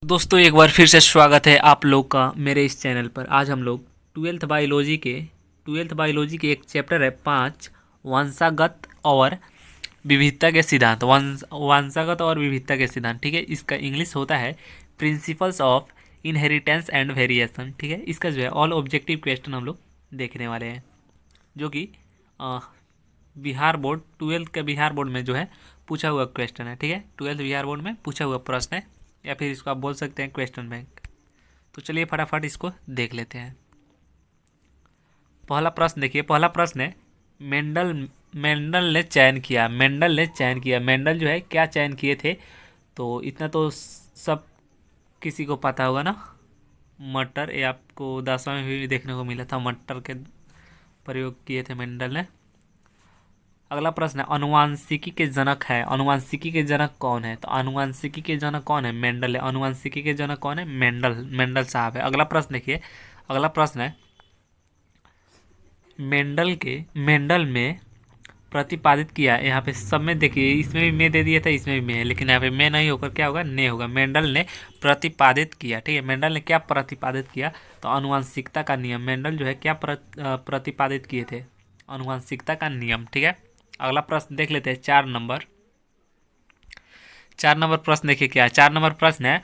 दोस्तों एक बार फिर से स्वागत है आप लोग का मेरे इस चैनल पर। आज हम लोग ट्वेल्थ बायोलॉजी के एक चैप्टर है 5 वंशागत और विविधता के सिद्धांत। वंशागत और विविधता के सिद्धांत, ठीक है। इसका इंग्लिश होता है principles of inheritance and variation, ठीक है। इसका जो है ऑल ऑब्जेक्टिव क्वेश्चन हम लोग देखने वाले हैं, जो कि बिहार बोर्ड 12th के बिहार बोर्ड में जो है पूछा हुआ क्वेश्चन है, ठीक है। 12th बिहार बोर्ड में पूछा हुआ प्रश्न है, या फिर इसको आप बोल सकते हैं क्वेश्चन बैंक। तो चलिए फटाफट इसको देख लेते हैं। पहला प्रश्न देखिए, पहला प्रश्न है मेंडल ने चयन किया। मेंडल जो है क्या चयन किए थे, तो इतना तो सब किसी को पता होगा ना। मटर, ये आपको 10वां में भी देखने को मिला था, मटर के प्रयोग किए थे मेंडल ने। अगला प्रश्न है अनुवांशिकी के जनक है। अनुवांशिकी के जनक कौन है, तो अनुवांशिकी के जनक कौन है, मेंडल है। अनुवांशिकी के जनक कौन है, मेंडल साहब है। अगला प्रश्न देखिए, अगला प्रश्न है मेंडल में प्रतिपादित किया। यहाँ पे सब में देखिए, इसमें भी मैं दे दिया था, इसमें भी मैं है, लेकिन यहाँ पे मैं नहीं होकर क्या होगा, ने होगा। मेंडल ने प्रतिपादित किया, ठीक है। मेंडल ने क्या प्रतिपादित किया, तो अनुवांशिकता का नियम। मेंडल जो है क्या प्रतिपादित किए थे, अनुवांशिकता का नियम, ठीक है। अगला प्रश्न देख लेते हैं 4 नंबर प्रश्न देखिए क्या है। 4 नंबर प्रश्न है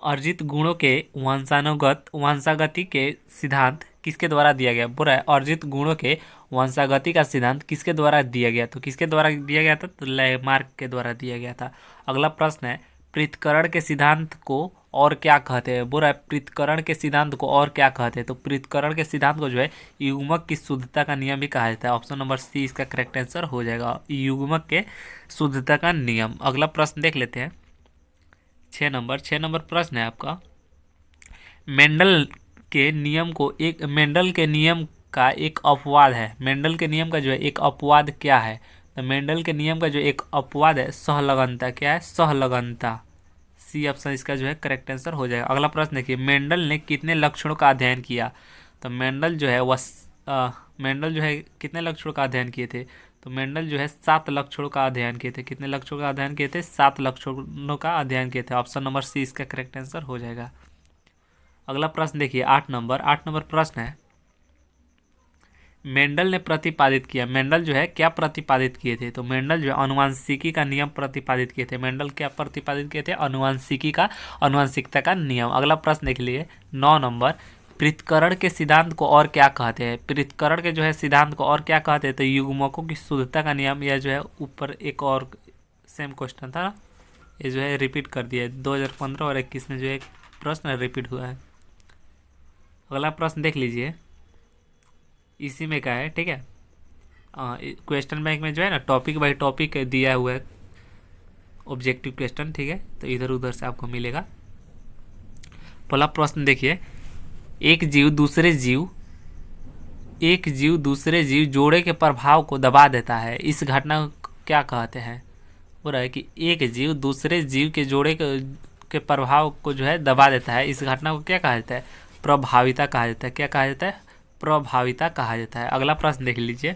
अर्जित गुणों के वंशागति के सिद्धांत किसके द्वारा दिया गया। बुरा है, अर्जित गुणों के वंशागति का सिद्धांत किसके द्वारा दिया गया, तो किसके द्वारा दिया गया था, तो लैमार्क के द्वारा दिया गया था। अगला प्रश्न है पृथक्करण के सिद्धांत को और क्या कहते हैं। बुरा है, पृथक्करण के सिद्धांत को और क्या कहते हैं, तो पृथक्करण के सिद्धांत को जो है युग्मक की शुद्धता का नियम भी कहा जाता है। ऑप्शन नंबर सी इसका करेक्ट आंसर हो जाएगा, युग्मक के शुद्धता का नियम। अगला प्रश्न देख लेते हैं 6 नंबर प्रश्न है आपका मेंडल के नियम का एक अपवाद है। मेंडल के नियम का जो है एक अपवाद क्या है, तो मेंडल के नियम का जो एक अपवाद है सहलगनता। क्या है, सहलगनता। सी ऑप्शन इसका जो है करेक्ट आंसर हो जाएगा। अगला प्रश्न देखिए मेंडल ने कितने लक्षणों का अध्ययन किया, तो मेंडल जो है कितने लक्षणों का अध्ययन किए थे, तो मेंडल जो है 7 लक्षणों का अध्ययन किए थे। कितने लक्षणों का अध्ययन किए थे, 7 लक्षणों का अध्ययन किए थे। ऑप्शन नंबर सी इसका करेक्ट आंसर हो जाएगा। अगला प्रश्न देखिए 8 नंबर प्रश्न है मेंडल ने प्रतिपादित किया। मेंडल जो है क्या प्रतिपादित किए थे, तो मेंडल जो है अनुवांशिकी का नियम प्रतिपादित किए थे। मेंडल क्या प्रतिपादित किए थे, अनुवांशिकता का नियम। अगला प्रश्न देख लिए 9 नंबर पृथक्करण के सिद्धांत को और क्या कहते हैं। पृथक्करण के जो है सिद्धांत को और क्या कहते हैं, तो युग्मकों की शुद्धता का नियम। यह जो है ऊपर एक और सेम क्वेश्चन था ना, ये जो है रिपीट कर दिया है। 2015 और 21 में जो एक प्रश्न रिपीट हुआ है। अगला प्रश्न देख लीजिए, इसी में क्या है, ठीक है। क्वेश्चन बैंक में जो है ना टॉपिक बाय टॉपिक दिया हुआ है ऑब्जेक्टिव क्वेश्चन, ठीक है। तो इधर उधर से आपको मिलेगा। पहला प्रश्न देखिए एक जीव दूसरे जीव जोड़े के प्रभाव को दबा देता है, इस घटना को क्या कहते हैं। हो रहा है कि एक जीव दूसरे जीव के जोड़े के प्रभाव को जो है दबा देता है, इस घटना को क्या कहा जाता है, प्रभाविता कहा जाता है। क्या कहा जाता है, प्रभाविता कहा जाता है। अगला प्रश्न देख लीजिए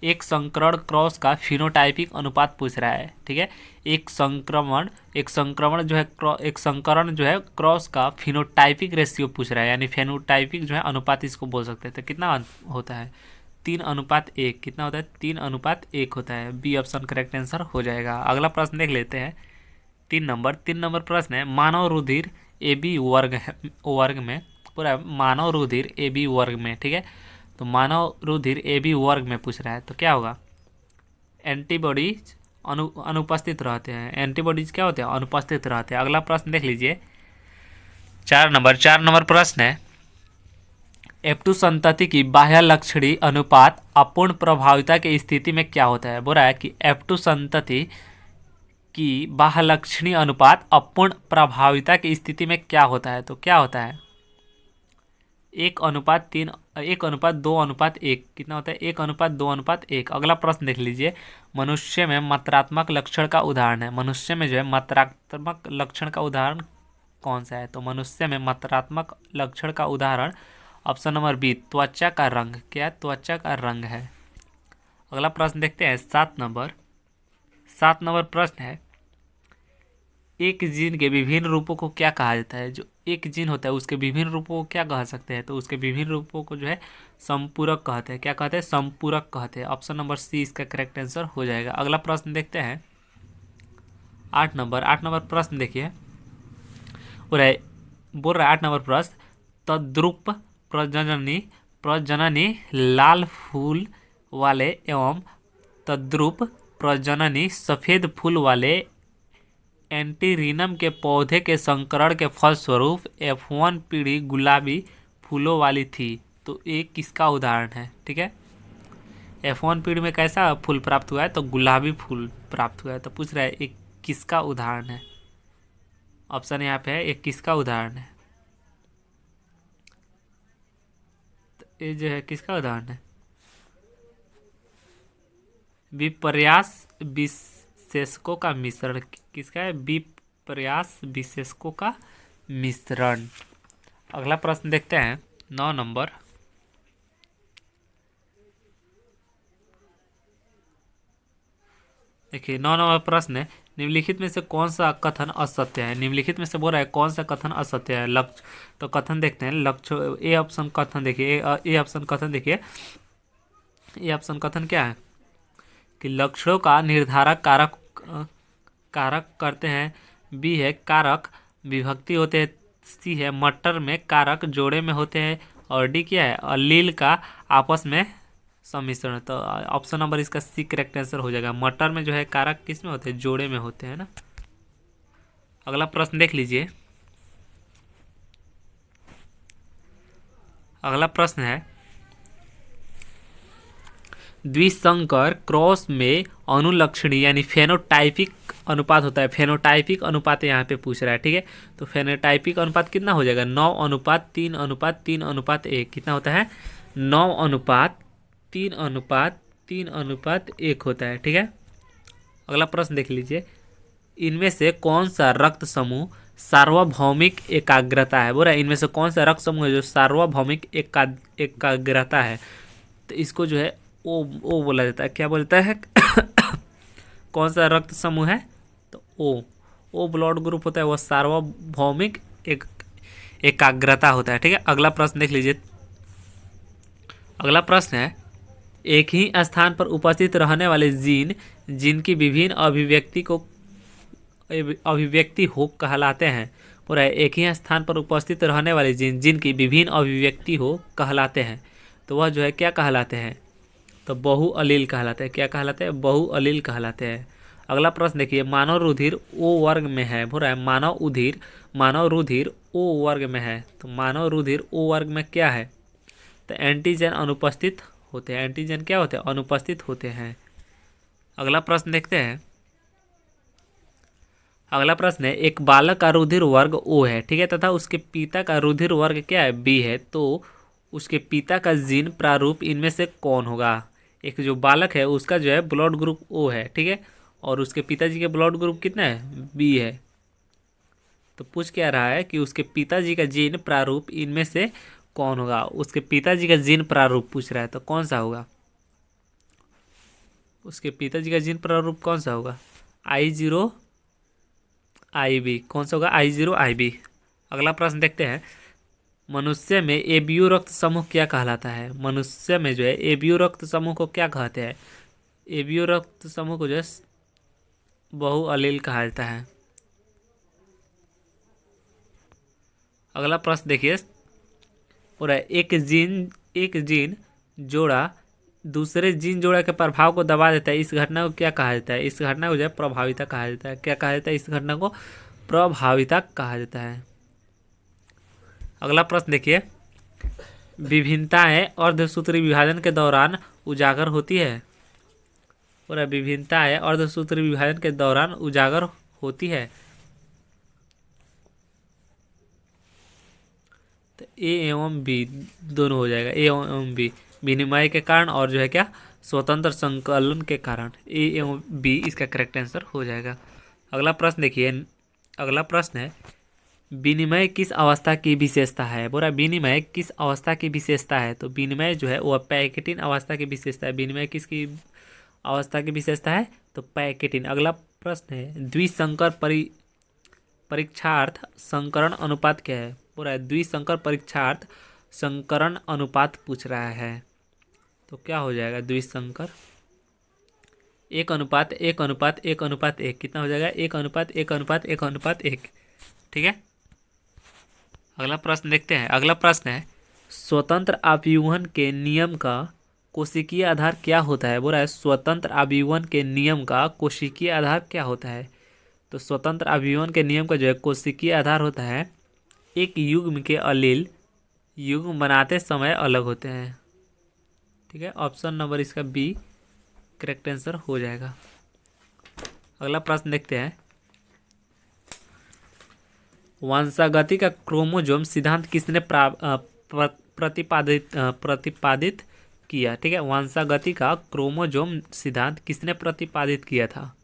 एक संकरण क्रॉस का फिनोटाइपिक अनुपात पूछ रहा है, ठीक है। एक संकरण जो है क्रॉस का फिनोटाइपिक रेशियो पूछ रहा है, यानी फेनोटाइपिक जो है अनुपात इसको बोल सकते हैं। तो कितना होता है, 3:1। कितना होता है, 3:1 होता है। बी ऑप्शन करेक्ट आंसर हो जाएगा। अगला प्रश्न देख लेते हैं 3 नंबर प्रश्न है मानव रुधिर ए बी वर्ग में पूरा मानव रुधिर ए बी वर्ग में, ठीक है। तो मानव रुधिर ए बी वर्ग में पूछ रहा है, तो क्या होगा, एंटीबॉडीज अनुपस्थित रहते हैं। एंटीबॉडीज क्या होते हैं, अनुपस्थित रहते हैं। अगला प्रश्न देख लीजिए 4 नंबर प्रश्न है F2 संतति की बाह्य लक्षणी अनुपात अपूर्ण प्रभाविता की स्थिति में क्या होता है। बोल रहा है कि F2 संतति की बाह्य लक्षणी अनुपात अपूर्ण प्रभाविता की स्थिति में क्या होता है, तो क्या होता है 1:3 1:2:1। कितना होता है, 1:2:1। अगला प्रश्न देख लीजिए मनुष्य में मात्रात्मक लक्षण का उदाहरण है। मनुष्य में जो है मात्रात्मक लक्षण का उदाहरण कौन सा है, तो मनुष्य में मात्रात्मक लक्षण का उदाहरण ऑप्शन नंबर बी त्वचा का रंग। क्या, त्वचा का रंग है। अगला प्रश्न देखते हैं 7 नंबर प्रश्न है एक जीन के विभिन्न रूपों को क्या कहा जाता है? जो एक जीन होता है उसके विभिन्न रूपों को क्या कह सकते हैं? तो उसके विभिन्न रूपों को जो है संपूरक कहते हैं। क्या कहते हैं? संपूरक कहते हैं। ऑप्शन नंबर सी इसका करेक्ट आंसर हो जाएगा। अगला प्रश्न देखते हैं 8 नंबर प्रश्न देखिए। बोल रहा है 8 नंबर प्रश्न, तद्रुप प्रजननी लाल फूल वाले एवं तद्रुप प्रजननी सफेद फूल वाले एंटीरिनम के पौधे के संकरण के फलस्वरूप F1 पीढ़ी गुलाबी फूलों वाली थी। तो ये किसका उदाहरण है? ठीक है, F1 पीढ़ी में कैसा फूल प्राप्त हुआ है? तो गुलाबी फूल प्राप्त हुआ है। तो पूछ रहा है एक किसका उदाहरण है? ऑप्शन यहाँ पे है, एक किसका उदाहरण है? तो ये जो है किसका उदाहरण है? विपर्यास विशेषकों का मिश्रण। किसका है? विपर्यास विशेषकों का मिश्रण। अगला प्रश्न देखते हैं 9 नंबर। देखिए 9 नंबर प्रश्न है, निम्नलिखित में से कौन सा कथन असत्य है? निम्नलिखित में से बोल रहा है कौन सा कथन असत्य है? लक्ष्य, तो कथन देखते हैं। लक्ष्य ए ऑप्शन कथन देखिए, ए ऑप्शन कथन देखिए। ए ऑप्शन कथन क्या है कि लक्षणों का निर्धारक कारक करते हैं। बी है कारक विभक्ति होते हैं। सी है मटर में कारक जोड़े में होते हैं। और डी क्या है? अलील का आपस में सम्मिश्रण। तो ऑप्शन नंबर इसका सी करेक्ट आंसर हो जाएगा। मटर में जो है कारक किस में होते हैं? जोड़े में होते हैं ना। अगला प्रश्न देख लीजिए। अगला प्रश्न है, द्विसंकर क्रॉस में अनुलक्षणी यानी फेनोटाइपिक अनुपात होता है। फेनोटाइपिक अनुपात यहाँ पे पूछ रहा है। ठीक है, तो फेनोटाइपिक अनुपात कितना हो जाएगा? 9:3:3:1। कितना होता है? 9:3:3:1 होता है। ठीक है, अगला प्रश्न देख लीजिए। इनमें से कौन सा रक्त समूह सार्वभौमिक एकाग्रता है? बोल रहा है इनमें से कौन सा रक्त समूह है जो सार्वभौमिक एकाग्रता है? तो इसको जो है ओ बोला जाता है। क्या बोलता है? कौन सा रक्त समूह है? तो ओ ब्लड ग्रुप होता है, वह सार्वभौमिक एकाग्रता होता है। ठीक है, अगला प्रश्न देख लीजिए। अगला प्रश्न है, एक ही स्थान पर उपस्थित रहने वाले जीन जिनकी विभिन्न अभिव्यक्ति हो कहलाते हैं। पूरा एक ही स्थान पर उपस्थित रहने वाले जीन जिनकी विभिन्न अभिव्यक्ति हो कहलाते हैं। तो वह जो है क्या कहलाते हैं? तो बहुअलील कहलाते हैं। क्या कहलाते हैं? बहुअलील कहलाते हैं। अगला प्रश्न देखिए, मानव रुधिर ओ वर्ग में है। बोल रहा है मानव रुधिर ओ वर्ग में है। तो मानव रुधिर ओ वर्ग में क्या है? तो एंटीजन अनुपस्थित होते हैं। एंटीजन क्या होते हैं? अनुपस्थित होते हैं। अगला प्रश्न देखते हैं। अगला प्रश्न है, एक बालक का रुधिर वर्ग ओ है। ठीक है, तथा उसके पिता का रुधिर वर्ग क्या है? बी है। तो उसके पिता का जीन प्रारूप इनमें से कौन होगा? एक जो बालक है उसका जो है ब्लड ग्रुप ओ है। ठीक है, और उसके पिताजी के ब्लड ग्रुप कितना है? बी है। तो पूछ क्या रहा है कि उसके पिताजी का जीन प्रारूप इनमें से कौन होगा? उसके पिताजी का जीन प्रारूप पूछ रहा है, तो कौन सा होगा? उसके पिताजी का जीन प्रारूप कौन सा होगा? I0 IB। कौन सा होगा? I0 IB। अगला प्रश्न देखते हैं, मनुष्य में एबीओ रक्त समूह क्या कहलाता है? मनुष्य में जो है एबीओ रक्त समूह को क्या कहते हैं? एबीओ रक्त समूह को जो है बहुअलील कहा जाता है। अगला प्रश्न देखिए, और एक जीन जोड़ा दूसरे जीन जोड़ा के प्रभाव को दबा देता है। इस घटना को क्या कहा जाता है? इस घटना को जो है प्रभाविता कहा जाता है। क्या कहा जाता है? इस घटना को प्रभाविता कहा जाता है। अगला प्रश्न देखिए, विभिन्नताएं अर्धसूत्री विभाजन के दौरान उजागर होती है। और विभिन्नताएं अर्धसूत्री विभाजन के दौरान उजागर होती है। तो ए एवं बी दोनों हो जाएगा। ए एवं बी विनिमय के कारण और जो है क्या स्वतंत्र संकलन के कारण। ए एवं बी इसका करेक्ट आंसर हो जाएगा। अगला प्रश्न देखिए। अगला प्रश्न है, विनिमय किस अवस्था की विशेषता है? बोला विनिमय किस अवस्था की विशेषता है? तो विनिमय जो है वह पैकेटिन अवस्था की विशेषता है। विनिमय किसकी अवस्था की विशेषता है? तो पैकेटिन। अगला प्रश्न है, द्विसंकर परीक्षार्थ संकरण अनुपात क्या है? पूरा है द्विसंकर परीक्षार्थ संकरण अनुपात पूछ रहा है। तो क्या हो जाएगा? द्विसंकर 1:1:1:1 कितना हो जाएगा? 1:1:1:1:1। ठीक है, अगला प्रश्न देखते हैं। अगला प्रश्न है स्वतंत्र अभिवहन के नियम का कोशिकीय आधार क्या होता है? बोल रहा है स्वतंत्र अभिवहन के नियम का कोशिकीय आधार क्या होता है? तो स्वतंत्र अभिवहन के नियम का जो है कोशिकीय आधार होता है एक युग्म के अलील युग्म बनाते समय अलग होते हैं। ठीक है, ऑप्शन नंबर इसका बी करेक्ट आंसर हो जाएगा। अगला प्रश्न देखते हैं वंशागति का क्रोमोजोम सिद्धांत किसने प्रतिपादित किया? ठीक है, वंशागति का क्रोमोजोम सिद्धांत किसने प्रतिपादित किया था?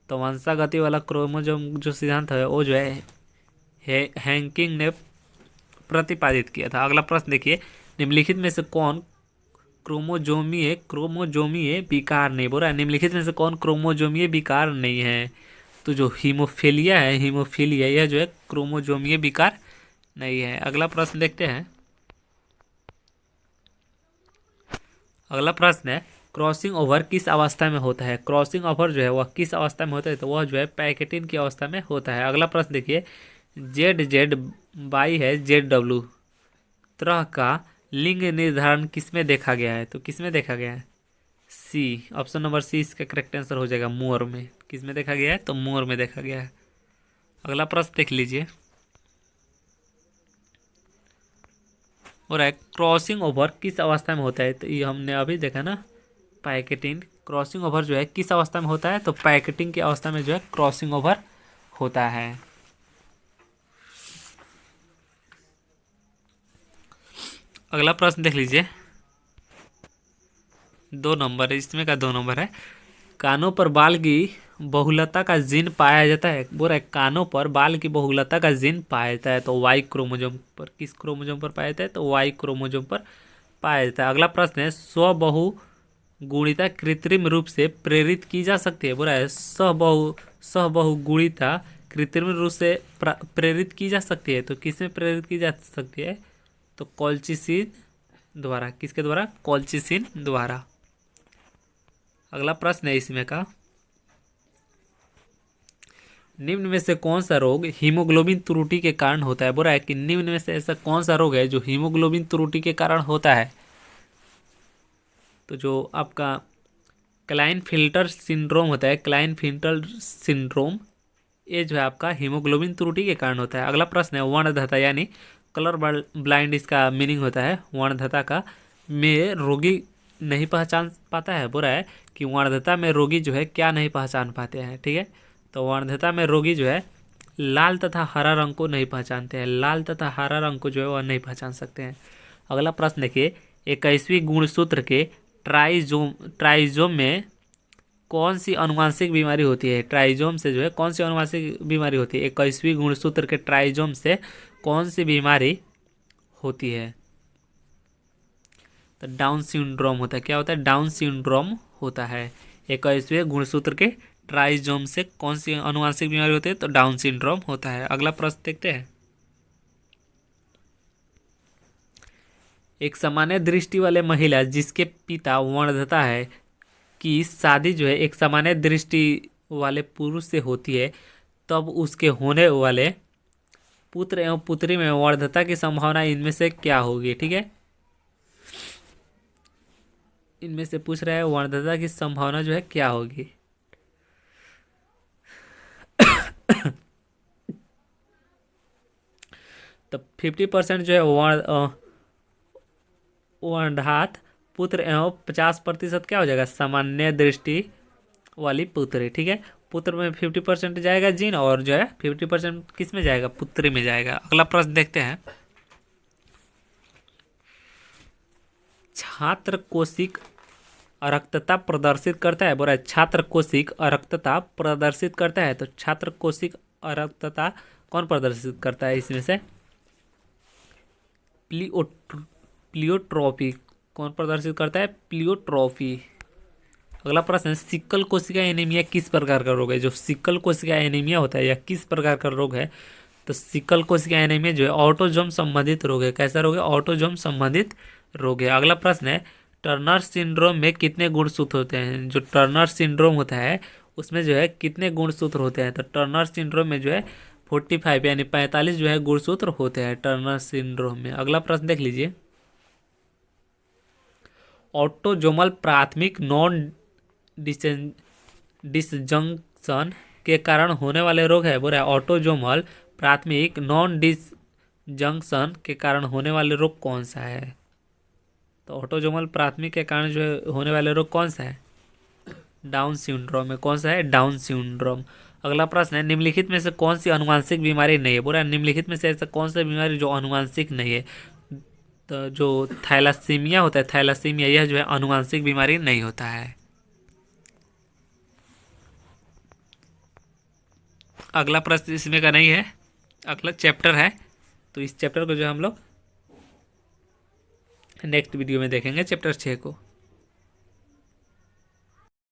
तो वंशागति वाला क्रोमोजोम जो सिद्धांत है वो जो है हैंकिंग ने प्रतिपादित किया था। अगला प्रश्न देखिए निम्नलिखित में से कौन क्रोमोजोमीय विकार नहीं? बोल रहा है निम्नलिखित में से कौन क्रोमोजोमीय विकार नहीं है? तो जो हीमोफीलिया है, हीमोफीलिया यह जो है क्रोमोजोमीय विकार नहीं है। अगला प्रश्न देखते हैं। अगला प्रश्न है क्रॉसिंग ओवर किस अवस्था में होता है? क्रॉसिंग ओवर जो है वह किस अवस्था में होता है? तो वह जो है पैकेटिन की अवस्था में होता है। अगला प्रश्न देखिए जेड बाई है जेड तरह का लिंग निर्धारण किसमें देखा गया है? तो किसमें देखा गया है? सी, ऑप्शन नंबर सी इसका करेक्ट आंसर हो जाएगा मोर में। किसमें देखा गया है? तो मोर में देखा गया है। अगला प्रश्न देख लीजिए और क्रॉसिंग ओवर किस अवस्था में होता है? तो ये हमने अभी देखा ना पैकेटिन। क्रॉसिंग ओवर जो है किस अवस्था में होता है? तो पैकेटिंग की अवस्था में जो है क्रॉसिंग ओवर होता है। अगला प्रश्न देख लीजिए 2 नंबर, इसमें का 2 नंबर है कानों पर बाल की बहुलता का जीन पाया जाता है। बोल रहा है कानों पर बाल की बहुलता का जीन पाया जाता है तो वाई क्रोमोजोम पर। किस क्रोमोजोम पर पाया जाता है? तो वाई क्रोमोजोम पर पाया जाता है। अगला प्रश्न है स्वबहुगुणिता कृत्रिम रूप से प्रेरित की जा सकती है। बोल रहा है सहबहुगुणिता कृत्रिम रूप से प्रेरित की जा सकती है। तो किसमें प्रेरित की जा सकती है? तो कॉल्चिसिन द्वारा। किसके द्वारा? कॉल्चिसिन द्वारा। अगला प्रश्न है इसमें का निम्न में से कौन सा रोग हीमोग्लोबिन त्रुटि के कारण होता है? बोल रहा है कि निम्न में से ऐसा कौन सा रोग है जो हीमोग्लोबिन त्रुटि के कारण होता है? तो जो आपका क्लाइनफिल्टर सिंड्रोम होता है, क्लाइनफिल्टर सिंड्रोम, ये जो है आपका हीमोग्लोबिन त्रुटि के कारण होता है। अगला प्रश्न है वर्णधता यानी कलर ब्लाइंड इसका मीनिंग होता है वर्णधता का में रोगी नहीं पहचान पाता है। बोल रहा है कि वर्णधता में रोगी जो है क्या नहीं पहचान पाते हैं। ठीक है, तो वर्णधता में रोगी जो है लाल तथा हरा रंग को नहीं पहचानते हैं। लाल तथा हरा रंग को जो है वह नहीं पहचान सकते हैं। अगला प्रश्न देखिए 21वीं गुणसूत्र के ट्राइजोम में कौन सी अनुवांशिक बीमारी होती है? ट्राइजोम से जो है कौन सी अनुवांशिक बीमारी होती है? 21वीं गुणसूत्र के ट्राइजोम से कौन सी बीमारी होती है? तो डाउन सिंड्रोम होता है। क्या होता है? डाउन सिंड्रोम होता है। 21वें गुणसूत्र के ट्राइजोम से कौन सी अनुवांशिक बीमारी होती है? तो डाउन सिंड्रोम होता है। अगला प्रश्न देखते हैं एक सामान्य दृष्टि वाले महिला जिसके पिता वर्णधता है की शादी जो है एक सामान्य दृष्टि वाले पुरुष से होती है तब उसके होने वाले पुत्र एवं पुत्री में वर्णधता की संभावना इनमें से क्या होगी? ठीक है, इनमें से पूछ रहा है वर्णधता की संभावना जो है क्या होगी? तो 50% जो है वर्णधात पुत्र एवं 50% क्या हो जाएगा? सामान्य दृष्टि वाली पुत्री। ठीक है, पुत्र में 50% जाएगा जीन और जो है 50% किस में जाएगा? पुत्री में जाएगा। अगला प्रश्न देखते हैं छात्र कोशिक अरक्तता प्रदर्शित करता है। बोल रहा है छात्र कोशिक अरक्तता प्रदर्शित करता है। तो छात्र कोशिक अरक्तता कौन प्रदर्शित करता है? इसमें से प्लियोट्रॉपी कौन प्रदर्शित करता है? प्लियोट्रॉपी। अगला प्रश्न है, सिकल कोशिका एनीमिया किस प्रकार का रोग है? जो सिकल कोशिका एनीमिया होता है यह किस प्रकार का रोग है? तो सिकल कोशिका एनीमिया जो है ऑटोजोम संबंधित रोग है। कैसा रोग है? ऑटोजोम संबंधित रोग है। अगला प्रश्न है, टर्नर सिंड्रोम में कितने गुणसूत्र होते हैं? जो टर्नर सिंड्रोम होता है उसमें जो है कितने गुणसूत्र होते हैं? तो टर्नर सिंड्रोम में जो है 45 यानी 45 जो है गुणसूत्र होते हैं टर्नर सिंड्रोम में। अगला प्रश्न देख लीजिए, ऑटोजोमल प्राथमिक नॉन डिसजंक्शन के कारण होने वाले रोग है। बोल रहा है ऑटोजोमल प्राथमिक नॉन डिसजंक्शन के कारण होने वाले रोग कौन सा है? तो ऑटोजोमल प्राथमिक के कारण जो है होने वाले रोग कौन सा है? डाउन सिंड्रोम है। कौन सा है? Down syndrome. अगला प्रश्न है, निम्नलिखित में से कौन सी आनुवंशिक बीमारी नहीं है? बोल रहा है निम्नलिखित में से ऐसा कौन सा बीमारी जो आनुवंशिक नहीं है? तो जो थैलासीमिया होता है, थैलासीमिया यह जो है आनुवंशिक बीमारी नहीं होता है। अगला प्रश्न इसमें का नहीं है, अगला चैप्टर है, तो इस चैप्टर को जो हम लोग नेक्स्ट वीडियो में देखेंगे, चैप्टर 6 को।